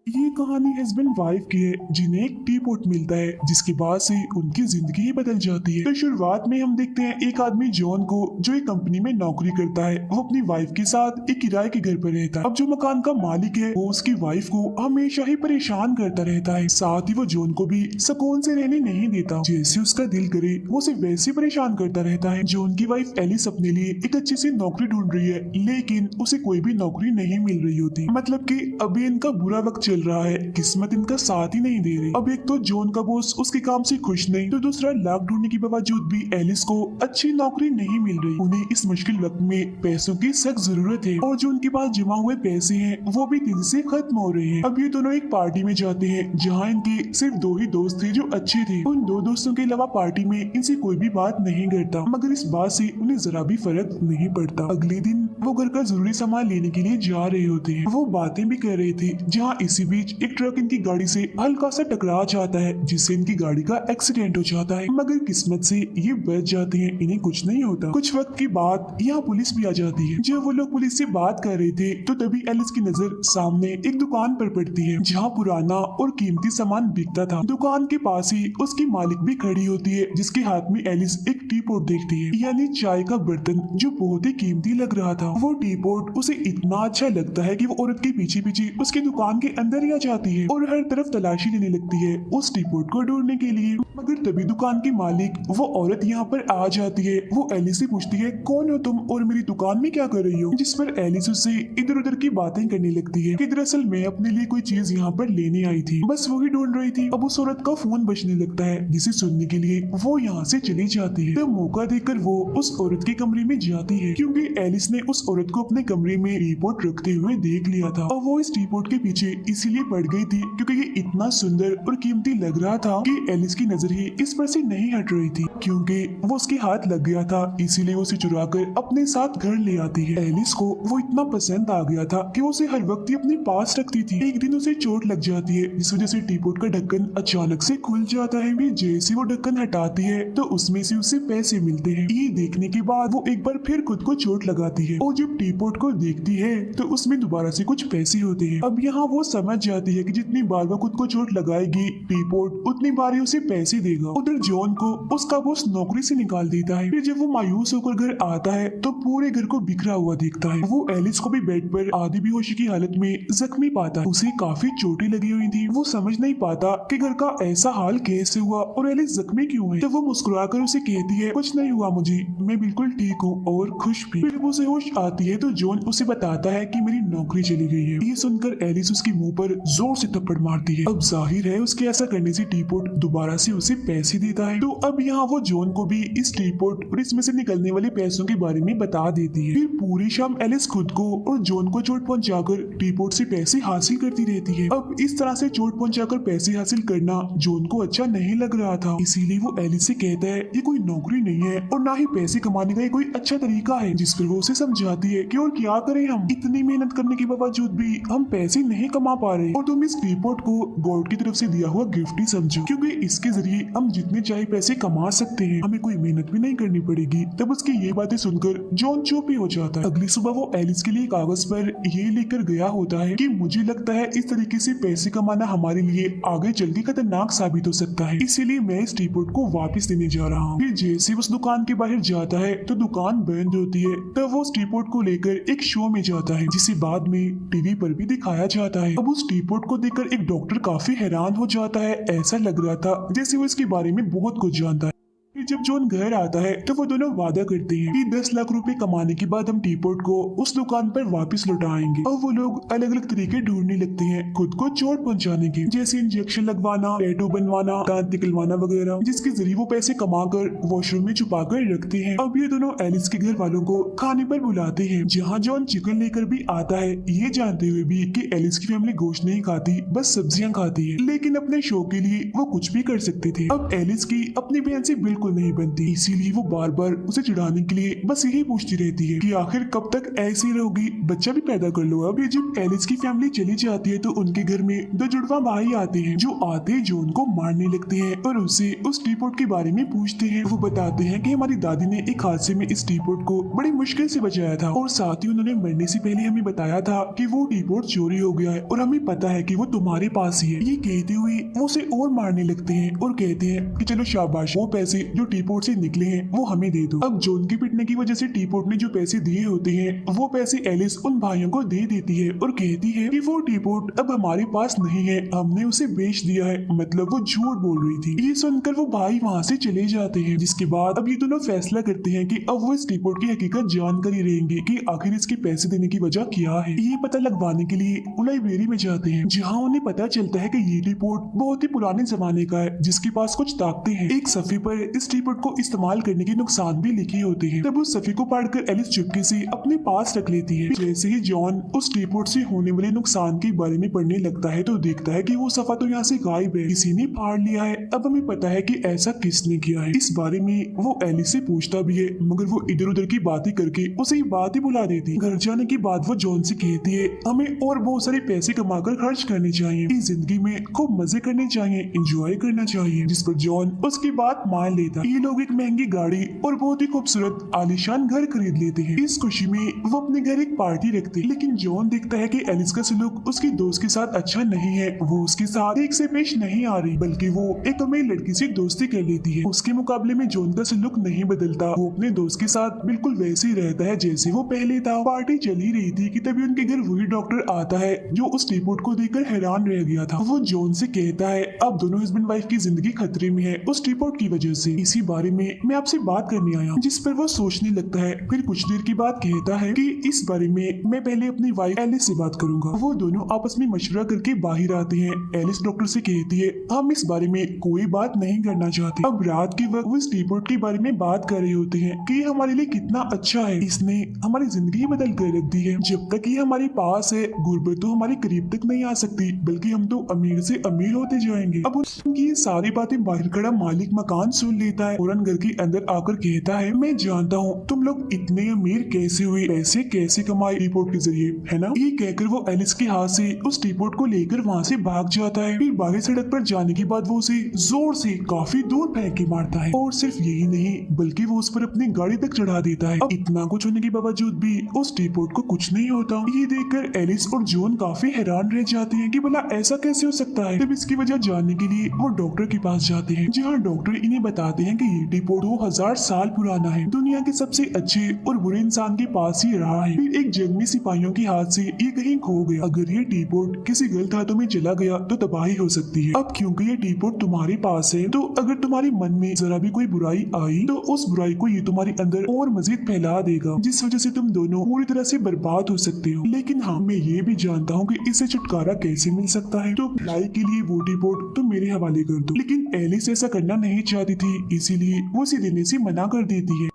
ये कहानी husband wife की है जिन्हें एक टी पोट मिलता है जिसके बाद से उनकी जिंदगी ही बदल जाती है। तो शुरुआत में हम देखते हैं एक आदमी जॉन को जो एक कंपनी में नौकरी करता है। वो अपनी वाइफ के साथ एक किराए के घर पर रहता है। अब जो मकान का मालिक है वो उसकी वाइफ को हमेशा ही परेशान करता रहता है। साथ ही वो जॉन को भी सुकून से रहने नहीं देता। जैसे उसका दिल करे वो उसे वैसे परेशान करता रहता है। जॉन की वाइफ एलिस अपने लिए एक अच्छी सी नौकरी ढूंढ रही है, लेकिन उसे कोई भी नौकरी नहीं मिल रही होती। मतलब कि अभी इनका बुरा वक्त चल रहा है, किस्मत इनका साथ ही नहीं दे रही। अब एक तो जॉन का बॉस उसके काम से खुश नहीं, तो दूसरा लाख ढूंढने के बावजूद भी एलिस को अच्छी नौकरी नहीं मिल रही। उन्हें इस मुश्किल वक्त में पैसों की सख्त जरूरत है और जो उनके पास जमा हुए पैसे हैं वो भी तेजी से खत्म हो रहे हैं। अब ये दोनों एक पार्टी में जाते हैं जहाँ इनके सिर्फ दो ही दोस्त थे जो अच्छे थे। उन दो दोस्तों के अलावा पार्टी में इनसे कोई भी बात नहीं करता, मगर इस बात से उन्हें जरा भी फर्क नहीं पड़ता। अगले दिन वो घर का जरूरी सामान लेने के लिए जा रहे होते हैं। वो बातें भी कर रहे थे जहाँ इसी बीच एक ट्रक इनकी गाड़ी से हल्का सा टकरा जाता है जिससे इनकी गाड़ी का एक्सीडेंट हो जाता है, मगर किस्मत से ये बच जाते हैं, इन्हें कुछ नहीं होता। कुछ वक्त के बाद यहाँ पुलिस भी आ जाती है। जब वो लोग पुलिस से बात कर रहे थे तो तभी एलिस की नजर सामने एक दुकान पर पड़ती है जहाँ पुराना और कीमती सामान बिकता था। दुकान के पास ही उसकी मालिक भी खड़ी होती है जिसके हाथ में एलिस एक टी पोट देखती है, यानी चाय का बर्तन जो बहुत ही कीमती लग रहा था। वो टी पोट उसे इतना अच्छा लगता है कि वो औरत के पीछे पीछे उसकी दुकान के अंदर ही आ जाती है और हर तरफ तलाशी लेने लगती है उस टी पोट को ढूंढने के लिए। मगर तभी दुकान की मालिक वो औरत यहाँ पर आ जाती है। वो एलिस से पूछती है, कौन हो तुम और मेरी दुकान में क्या कर रही हो? जिस पर एलिस उससे इधर उधर की बातें करने लगती है कि दरअसल मैं अपने लिए कोई चीज यहाँ पर लेने आई थी, बस वही ढूंढ रही थी। अब उस औरत का फोन बजने लगता है जिसे सुनने के लिए वो यहाँ से चली जाती है। तो मौका देकर वो उस औरत के कमरे में जाती है क्योंकि एलिस ने उस औरत को अपने कमरे में टी पोट रखते हुए देख लिया था और वो इस टी पोट के पीछे इसीलिए पड़ गई थी क्योंकि ये इतना सुंदर और कीमती लग रहा था कि एलिस की नजर ही इस पर से नहीं हट रही थी। क्योंकि वो उसके हाथ लग गया था इसीलिए वो उसे चुरा कर अपने साथ घर ले आती है। एलिस को वो इतना पसंद आ गया था कि वो उसे हर वक्त ही अपने पास रखती थी। एक दिन उसे चोट लग जाती है जिस वजह से टी पोट का ढक्कन अचानक से खुल जाता है। भी जैसे वो ढक्कन हटाती है तो उसमें से उसे पैसे मिलते हैं। ये देखने के बाद वो एक बार फिर खुद को चोट लगाती है और जब टी पोट को देखती है तो उसमें दोबारा से कुछ पैसे होते हैं। अब यहाँ वो समझ जाती है कि जितनी बार वो खुद को चोट लगाएगी टी पोट उतनी बार ही उसे पैसे देगा। उधर जॉन को उसका बॉस नौकरी से निकाल देता है। फिर जब वो मायूस होकर घर आता है तो पूरे घर को बिखरा हुआ देखता है। वो एलिस को भी बेड पर आधी बेहोशी की हालत में जख्मी पाता है। उसे काफी चोटें लगी हुई थी। वो समझ नहीं पाता कि घर का ऐसा हाल कैसे हुआ और एलिस जख्मी क्यों है। तो वो मुस्कुराकर उसे कहती है, कुछ नहीं हुआ मुझे, मैं बिल्कुल ठीक हूँ और खुश भी। फिर वो उसे होश आती है तो जॉन उसे बताता है कि मेरी नौकरी चली गई है। ये सुनकर एलिस उसके मुंह पर जोर से थप्पड़ मारती है। अब जाहिर है उसके ऐसा करने से टी पोट दोबारा से उसे पैसे देता है। तो अब यहाँ वो जॉन को भी इस टी पोट और इसमें से निकलने वाले पैसों के बारे में बता देती है। फिर पूरी शाम एलिस खुद को और जॉन को चोट पहुंचाकर टी पोट से पैसे हासिल करती रहती है। अब इस तरह से चोट पहुंचाकर पैसे हासिल करना जॉन को अच्छा नहीं लग रहा था, इसीलिए वो एलिस से कहता है ये कोई नौकरी नहीं है और ना ही पैसे कमाने का ये कोई अच्छा तरीका है। जिस पर वो उसे समझाती है कि और क्या करें, हम इतनी मेहनत करने के बावजूद भी हम पैसे नहीं कमा पा रहे और तुम इस टी पोट को गॉड की तरफ से दिया हुआ गिफ्ट ही समझो, क्योंकि इसके जरिए हम जितने चाहे पैसे कमा सकते हैं, हमें कोई मेहनत भी नहीं करनी पड़ेगी। तब उसकी ये बातें सुनकर जॉन चुप ही हो जाता है। अगली सुबह वो एलिस के लिए कागज पर ये लेकर गया होता है कि मुझे लगता है इस तरीके से पैसे कमाना हमारे लिए आगे चल के खतरनाक साबित हो सकता है, इसीलिए मैं इस टी पोट को वापस देने जा रहा हूँ। फिर जैसे उस दुकान के बाहर जाता है तो दुकान बंद होती है। तब वो उस टी पोट को लेकर एक शो में जाता है जिसे बाद में टीवी पर भी दिखाया जाता है। अब उस टी पोट को देखकर एक डॉक्टर काफी हैरान हो जाता है। ऐसा लग रहा था जैसे वो इसके बारे में बहुत कुछ जानता है। फिर जब जॉन घर आता है तो वो दोनों वादा करते हैं कि 10 लाख रुपए कमाने के बाद हम टी पोट को उस दुकान पर वापस लौटाएंगे। और वो लोग अलग अलग तरीके ढूंढने लगते हैं खुद को चोट पहुंचाने के, जैसे इंजेक्शन लगवाना, टैटू बनवाना, दांत निकलवाना वगैरह, जिसके जरिए वो पैसे कमाकर वॉशरूम में छुपा कर रखते हैं। अब ये दोनों एलिस के घर वालों को खाने पर बुलाते हैं जहाँ जॉन चिकन लेकर भी आता है, ये जानते हुए भी कि एलिस की फैमिली गोश्त नहीं खाती, बस सब्जियां खाती है। लेकिन अपने शो के लिए वो कुछ भी कर सकते थे। अब एलिस की अपनी बहन से बिल्कुल नहीं बनती। इसीलिए वो बार बार उसे चिढ़ाने के लिए बस यही पूछती रहती है कि आखिर कब तक ऐसी रहोगी, बच्चा भी पैदा कर लो। अब ये जब एलिस की फैमिली चली जाती है तो उनके घर में दो जुड़वा भाई आते हैं जो आते ही जॉन को मारने लगते हैं और उसे उस टीपॉट के बारे में पूछते हैं। वो बताते हैं कि हमारी दादी ने एक हादसे में इस टीपॉट को बड़ी मुश्किल से बचाया था और साथ ही उन्होंने मरने से पहले हमें बताया था कि वो टीपॉट चोरी हो गया है और हमें पता है कि वो तुम्हारे पास ही है। ये कहते हुए वो उसे और मारने लगते हैं और कहते हैं कि चलो शाबाश, वो पैसे जो टीपॉट से निकले हैं वो हमें दे दो। अब जॉन के पिटने की वजह से टीपॉट ने जो पैसे दिए होते हैं वो पैसे एलिस उन भाइयों को दे देती है और कहती है कि वो टीपॉट अब हमारे पास नहीं है, हमने उसे बेच दिया है। मतलब वो झूठ बोल रही थी। ये सुनकर वो भाई वहाँ से चले जाते हैं, जिसके बाद अब ये दोनों फैसला करते हैं कि अब वो इस टीपॉट की हकीकत जानकर ही रहेंगे कि आखिर इसके पैसे देने की वजह क्या है। ये पता लगवाने के लिए वो लाइब्रेरी में जाते हैं, जहाँ उन्हें पता चलता है कि ये टीपॉट बहुत ही पुराने जमाने का है जिसके पास कुछ ताकतें हैं। एक सफ़े पर इस टीपॉट को इस्तेमाल करने के नुकसान भी लिखे होते हैं। तब उस सफ़े को पढ़कर एलिस चुपके से अपने पास रख लेती है। जैसे ही जॉन उस टीपॉट से होने वाले नुकसान के बारे में पढ़ने लगता है तो देखता है कि वो सफ़ा तो यहाँ से गायब है, किसी ने फाड़ लिया है। अब हमें पता है कि ऐसा किसने किया है। इस बारे में वो एलिस से पूछता भी है, मगर वो इधर उधर की बातें करके उसे ये बात ही भुला देती। घर जाने के बाद वो जॉन से कहती है हमें और बहुत सारे पैसे कमाकर खर्च करने चाहिए, इस जिंदगी में खूब मजे करने चाहिए, एंजॉय करना चाहिए। जिस पर जॉन उसकी बात मान लेता है। ये लोग एक महंगी गाड़ी और बहुत ही खूबसूरत आलीशान घर खरीद लेते हैं। इस खुशी में वो अपने घर एक पार्टी रखते हैं, लेकिन जॉन देखता है कि एलिस का सलूक उसके दोस्त के साथ अच्छा नहीं है। वो उसके साथ ठीक से पेश नहीं आ रही, बल्कि वो एक अमीर लड़की से दोस्ती कर लेती है। उसके मुकाबले में जॉन का सलूक नहीं बदलता, वो अपने दोस्त के साथ बिल्कुल वैसे ही रहता है जैसे वो पहले था। पार्टी चल ही रही थी कि तभी उनके घर वही डॉक्टर आता है जो उस टीपॉट को देखकर हैरान रह गया था। वो जॉन से कहता है अब दोनों हस्बैंड वाइफ की जिंदगी खतरे में है उस टीपॉट की वजह से। इसी बारे में मैं आपसे बात करने आया हूँ। जिस पर वो सोचने लगता है। फिर कुछ देर के बाद कहता है कि इस बारे में मैं पहले अपनी वाइफ एलिस से बात करूंगा। वो दोनों आपस में मशवरा करके बाहर आते हैं। एलिस डॉक्टर से कहती है हम इस बारे में कोई बात नहीं करना चाहते। अब रात के वक्त वो इस टीपॉट के बारे में बात कर रहे होते हैं कि हमारे लिए कितना अच्छा है, इसने हमारी जिंदगी बदल कर रख दी है। जब तक ये हमारे पास है गुर्बत तो हमारे करीब तक नहीं आ सकती, बल्कि हम तो अमीर से अमीर होते जाएंगे। अब उनकी ये सारी बातें बाहर खड़ा मालिक मकान सुन लेता है, फौरन घर के अंदर आकर कहता है मैं जानता हूँ तुम लोग इतने अमीर कैसे हुए, पैसे कैसे कमाए टीपॉट के जरिए, है ना। ये कहकर वो एलिस के हाथ से उस टीपॉट को लेकर वहाँ से भाग जाता है। फिर बाहर सड़क पर जाने के बाद वो उसे जोर से काफी दूर फेंक के मारता है। और सिर्फ यही नहीं बल्कि वो उस पर अपनी गाड़ी तक चढ़ा देता है। अब इतना कुछ होने के बावजूद भी उस टीपॉट को कुछ नहीं होता। ये देखकर एलिस और जॉन काफी हैरान रह जाते हैं कि भला ऐसा कैसे हो सकता है। तब इसकी वजह जानने के लिए वो डॉक्टर के पास जाते हैं, जहाँ डॉक्टर इन्हें बताते हैं कि ये टीपॉट 2000 साल पुराना है, दुनिया के सबसे अच्छे और बुरे इंसान के पास ही रहा है। फिर एक जंग में सिपाहियों के हाथ से ये कहीं खो गया। अगर ये टीपॉट किसी गलत हाथों में चला गया तो तबाही हो सकती है। अब क्योंकि ये टीपॉट तुम्हारे पास है तो अगर तुम्हारे मन में जरा भी कोई बुराई आई तो उस बुराई को ये तुम्हारे अंदर और मजीद फैला देगा, जिस वजह से तुम दोनों पूरी तरह से बर्बाद हो सकते हो। लेकिन हाँ मैं ये भी जानता हूँ कि इससे छुटकारा कैसे मिल सकता है, तो भलाई के लिए वो टीपॉट तुम मेरे हवाले कर दो। लेकिन एलिस ऐसा करना नहीं चाहती थी, इसीलिए वो इसे देने से मना कर देती है।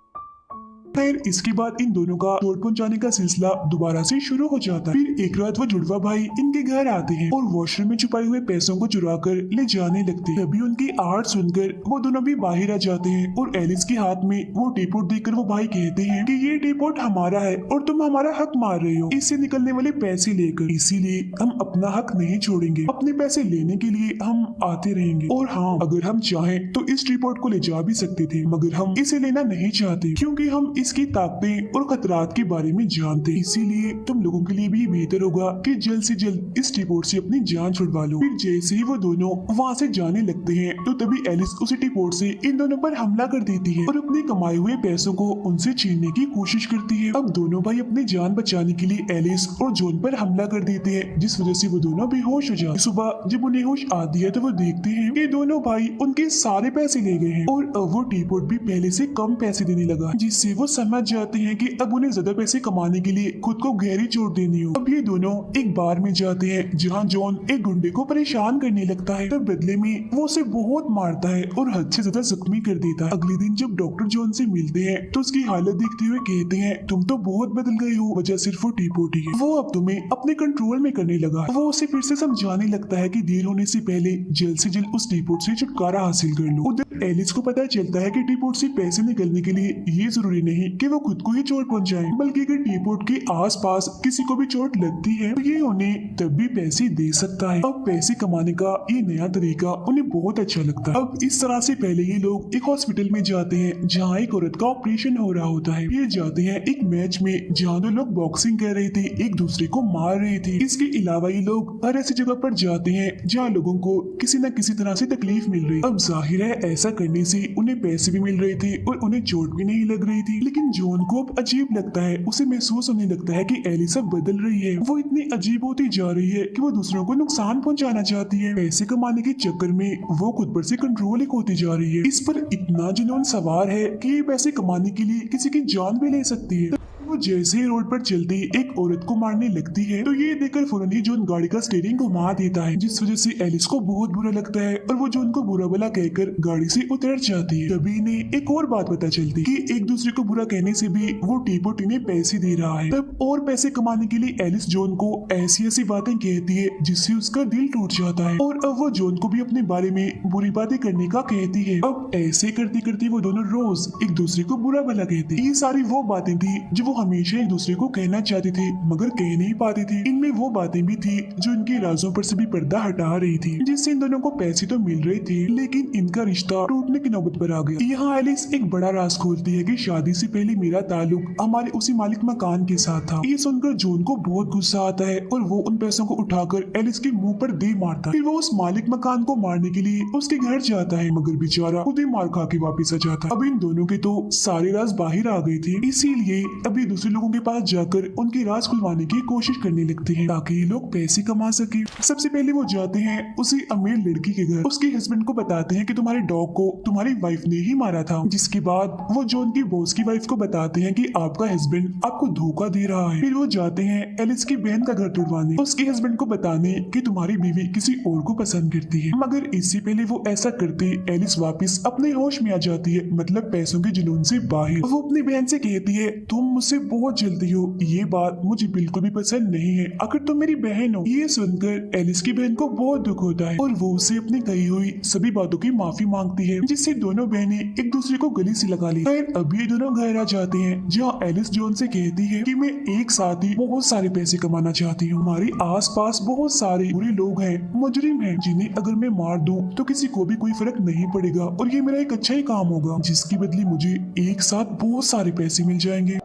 खैर इसके बाद इन दोनों का चोट पहुंचाने का सिलसिला दोबारा से शुरू हो जाता है। फिर एक रात वो जुड़वा भाई इनके घर आते हैं और वॉशरूम में छुपाए हुए पैसों को चुरा कर ले जाने लगते हैं। तभी उनकी आहट सुनकर वो दोनों भी बाहर आ जाते हैं और एलिस के हाथ में वो टीपॉट देखकर वो भाई कहते हैं कि ये टीपॉट हमारा है और तुम हमारा हक मार रहे हो इससे निकलने वाले पैसे लेकर, इसीलिए हम अपना हक नहीं छोड़ेंगे, अपने पैसे लेने के लिए हम आते रहेंगे। और हाँ अगर हम चाहें तो इस टीपॉट को ले जा भी सकते थे, मगर हम इसे लेना नहीं चाहते क्योंकि हम इसकी ताकतें और खतरात के बारे में जानते। इसीलिए तुम लोगों के लिए भी बेहतर होगा कि जल्द से जल्द इस टीपॉट से अपनी जान छुड़वा लो। फिर जैसे ही वो दोनों वहाँ से जाने लगते हैं तो तभी एलिस उसी टीपॉट से इन दोनों पर हमला कर देती है और अपने कमाए हुए पैसों को उनसे छीनने की कोशिश करती है। अब दोनों भाई अपनी जान बचाने के लिए एलिस और जॉन पर हमला कर देते हैं, जिस वजह से वो दोनों बेहोश हो जाते। सुबह जब उन्हें होश आती है तो वो देखते हैं कि दोनों भाई उनके सारे पैसे ले गए हैं और अब वो टीपॉट भी पहले से कम पैसे देने लगा, जिससे वो समझ जाते हैं कि अब उन्हें ज्यादा पैसे कमाने के लिए खुद को गहरी चोट देनी हो। अब ये दोनों एक बार में जाते हैं जहाँ जॉन एक गुंडे को परेशान करने लगता है, तब बदले में वो उसे बहुत मारता है और हद से ज्यादा जख्मी कर देता है। अगले दिन जब डॉक्टर जॉन से मिलते हैं तो उसकी हालत देखते हुए कहते हैं तुम तो बहुत बदल गए हो, वजह सिर्फ वो टी-पोट ही है, वो अब तुम्हें अपने कंट्रोल में करने लगा। वो उसे फिर से समझाने लगता है कि देर होने से पहले जल्द से जल्द उस टी-पोट से छुटकारा हासिल कर लो। उधर एलिस को पता चलता है कि टी-पोट से पैसे निकलने के लिए ये जरूरी नहीं कि वो खुद को ही चोट पहुंचाए, बल्कि अगर टी-पोट के आसपास किसी को भी चोट लगती है तो ये उन्हें तब भी पैसे दे सकता है। अब पैसे कमाने का ये नया तरीका उन्हें बहुत अच्छा लगता है। अब इस तरह से पहले ये लोग एक हॉस्पिटल में जाते हैं जहाँ एक औरत का ऑपरेशन हो रहा होता है। ये जाते हैं एक मैच में जहाँ दो लोग बॉक्सिंग कर रहे थे, एक दूसरे को मार रहे थे। इसके अलावा ये लोग हर ऐसी जगह पर जाते हैं जहाँ लोगों को किसी न किसी तरह से तकलीफ मिल रही। अब जाहिर है ऐसा करने से उन्हें पैसे भी मिल रहे थे और उन्हें चोट भी नहीं लग रही थी। लेकिन जॉन को अब अजीब लगता है, उसे महसूस होने लगता है कि एलिस अब बदल रही है। वो इतनी अजीब होती जा रही है कि वो दूसरों को नुकसान पहुंचाना चाहती है। पैसे कमाने के चक्कर में वो खुद पर से कंट्रोल होती जा रही है। इस पर इतना जुनून सवार है कि ये पैसे कमाने के लिए किसी की जान भी ले सकती है। वो जैसे ही रोड पर चलती एक औरत को मारने लगती है तो ये देखकर फौरन ही जॉन गाड़ी का स्टीयरिंग घुमा देता है, जिस वजह से एलिस को बहुत बुरा लगता है और वो जॉन को बुरा भला कहकर गाड़ी से उतर जाती है। तभी इन्हें एक और बात पता चलती कि एक दूसरे को बुरा कहने से भी वो टी-पोट इन्हें पैसे दे रहा है। तब और पैसे कमाने के लिए एलिस जॉन को ऐसी ऐसी बातें कहती है जिससे उसका दिल टूट जाता है और अब वो जॉन को भी अपने बारे में बुरी बातें करने का कहती है। अब ऐसे करते करते वो दोनों रोज एक दूसरे को बुरा भला कहते। ये सारी वो बातें थी जो वो हमेशा एक दूसरे को कहना चाहती थी मगर कह नहीं पाती थी। इनमें वो बातें भी थी जो इनके राजों पर से भी पर्दा हटा रही थी, जिससे इन दोनों को पैसे तो मिल रहे थे लेकिन इनका रिश्ता टूटने की नौबत पर आ गया। यहाँ एलिस एक बड़ा राज खोलती है कि शादी से पहले मेरा ताल्लुक हमारे उसी मालिक मकान के साथ था। ये सुनकर जॉन को बहुत गुस्सा आता है और वो उन पैसों को उठाकर एलिस के मुंह पर दे मारता है। फिर वो उस मालिक मकान को मारने के लिए उसके घर जाता है मगर बेचारा खुद ही मार खा के वापिस आ जाता है। अब इन दोनों के तो सारे राज बाहर आ गए थे, इसीलिए अभी दूसरे लोगों के पास जाकर उनके राज खुलवाने की कोशिश करने लगते हैं ताकि ये लोग पैसे कमा सके। सबसे पहले वो जाते हैं उसी अमीर लड़की के घर, उसके हस्बैंड को बताते हैं कि तुम्हारे डॉग को तुम्हारी वाइफ ने ही मारा था। जिसके बाद वो जॉन की बॉस की वाइफ को बताते हैं कि आपका हस्बैंड आपको धोखा दे रहा है। फिर वो जाते हैं एलिस की बहन का घर तोड़वाने, उसके हस्बैंड को बताने कि तुम्हारी बीवी किसी और को पसंद करती है। मगर इससे पहले वो ऐसा करते एलिस वापिस अपने होश में आ जाती है, मतलब पैसों के जुनून से बाहर। वो अपनी बहन से कहती है तुम मुझसे बहुत जलती हो, ये बात मुझे बिल्कुल भी पसंद नहीं है, आखिर तुम मेरी बहन हो। ये सुनकर एलिस की बहन को बहुत दुख होता है और वो उसे अपनी कही हुई सभी बातों की माफी मांगती है, जिससे दोनों बहनें एक दूसरे को गले से लगा ली। फिर अभी ये दोनों घर आ जाते हैं जहाँ एलिस जॉन से कहती है कि मैं एक साथ ही बहुत सारे पैसे कमाना चाहती हूँ। हमारे आसपास बहुत सारे बुरे लोग हैं, मुजरिम हैं, जिन्हें अगर मैं मार दूं तो किसी को भी कोई फर्क नहीं पड़ेगा और ये मेरा एक अच्छा ही काम होगा, जिसकी बदले मुझे एक साथ बहुत सारे पैसे मिल जाएंगे।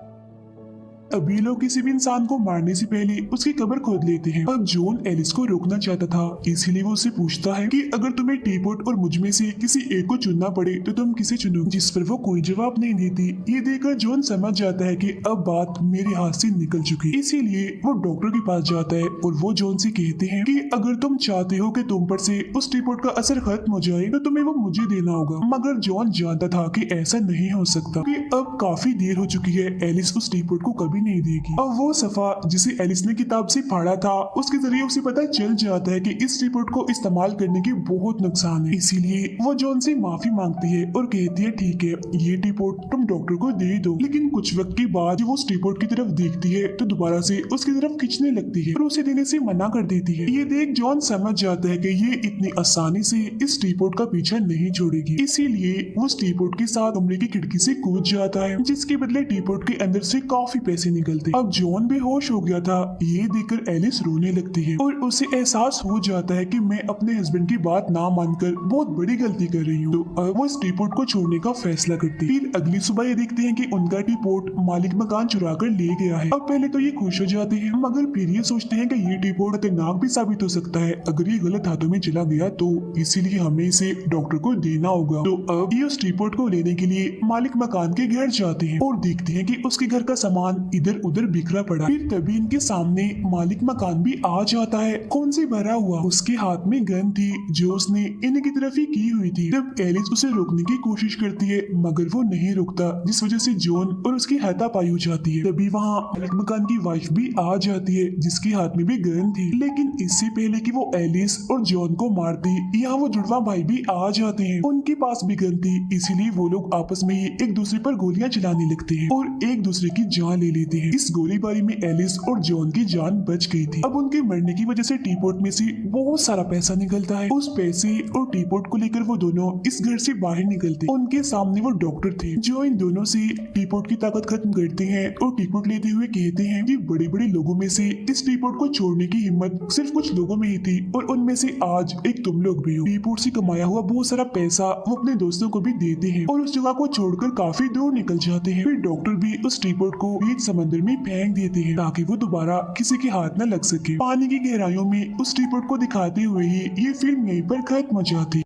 अब ये लोग किसी भी इंसान को मारने से पहले उसकी कब्र खोद लेते हैं। अब जॉन एलिस को रोकना चाहता था, इसीलिए वो उससे पूछता है कि अगर तुम्हें टी-पोट और मुझ में से किसी एक को चुनना पड़े तो तुम किसे चुनोगे, जिस पर वो कोई जवाब नहीं देती। ये देखकर जॉन समझ जाता है कि अब बात मेरे हाथ से निकल चुकी, इसीलिए वो डॉक्टर के पास जाता है और वो जॉन से कहते हैं कि अगर तुम चाहते हो कि तुम पर से उस टी-पोट का असर खत्म हो जाए तो तुम्हें वो मुझे देना होगा। मगर जॉन जानता था कि ऐसा नहीं हो सकता, कि अब काफी देर हो चुकी है, एलिस उस टी-पोट को कभी नहीं देगी। और वो सफा जिसे एलिस ने किताब से फाड़ा था उसके जरिए उसे पता चल जाता है कि इस रिपोर्ट को इस्तेमाल करने के बहुत नुकसान है, इसीलिए वो जॉन से माफी मांगती है और कहती है ठीक है ये रिपोर्ट तुम डॉक्टर को दे दो। लेकिन कुछ वक्त के बाद वो उस रिपोर्ट की तरफ देखती है तो दोबारा से उसकी तरफ खींचने लगती है और उसे देने से मना कर देती है। ये देख जॉन समझ जाता है कि ये इतनी आसानी से इस रिपोर्ट का पीछा नहीं छोड़ेगी, इसीलिए वो उस रिपोर्ट के साथ कमरे की खिड़की से कूद जाता है, जिसके बदले रिपोर्ट के अंदर से काफी पैसे निकलते। अब जॉन बेहोश हो गया था, ये देखकर एलिस रोने लगती है और उसे एहसास हो जाता है कि मैं अपने हस्बैंड की बात ना मानकर बहुत बड़ी गलती कर रही हूँ। तो वो इस टीपोट को छोड़ने का फैसला करती है। फिर अगली सुबह ये देखते हैं कि उनका टीपोट मालिक मकान चुरा कर ले गया है। अब पहले तो ये खुश हो जाते हैं, मगर फिर ये सोचते हैं कि ये टीपोट खतरनाक भी साबित हो सकता है अगर ये गलत हाथों में चला गया, तो इसीलिए हमें इसे डॉक्टर को देना होगा। तो अब ये उस टीपोट को लेने के लिए मालिक मकान के घर जाते हैं और देखते हैं कि उसके घर का सामान इधर उधर बिखरा पड़ा। फिर तभी इनके सामने मालिक मकान भी आ जाता है, खून से भरा हुआ। उसके हाथ में गन थी जो उसने इन्हीं की तरफ ही की हुई थी। तब एलिस उसे रोकने की कोशिश करती है मगर वो नहीं रुकता, जिस वजह से जॉन और उसकी हाथापाई हो जाती है। तभी वहाँ मालिक मकान की वाइफ भी आ जाती है जिसके हाथ में भी गन थी। लेकिन इससे पहले कि वो एलिस और जॉन को मारती, यहाँ वो जुड़वा भाई भी आ जाते हैं। उनके पास भी गन थी, इसीलिए वो लोग आपस में ही एक दूसरे पर गोलियां चलाने लगते हैं और एक दूसरे की जान ले लेते हैं। इस गोलीबारी में एलिस और जॉन की जान बच गई थी। अब उनके मरने की वजह से टीपोट में से बहुत सारा पैसा निकलता है। उस पैसे और टीपोट को लेकर वो दोनों इस घर से बाहर निकलते। उनके सामने वो डॉक्टर थे जो इन दोनों से टीपोट की ताकत खत्म करते हैं और टीपोट लेते हुए कहते हैं कि बड़े बड़े लोगों में से इस टीपोट को छोड़ने की हिम्मत सिर्फ कुछ लोगों में ही थी और उनमें से आज एक तुम लोग भी हो। टीपोट से कमाया हुआ बहुत सारा पैसा वो अपने दोस्तों को भी देते हैं और उस जगह को छोड़कर काफी दूर निकल जाते हैं। फिर डॉक्टर भी उस टीपोट को बीच समंदर में फेंक देते हैं ताकि वो दोबारा किसी के हाथ न लग सके। पानी की गहराइयों में उस टीपोट को दिखाते हुए ही ये फिल्म यहीं पर खत्म हो जाती है।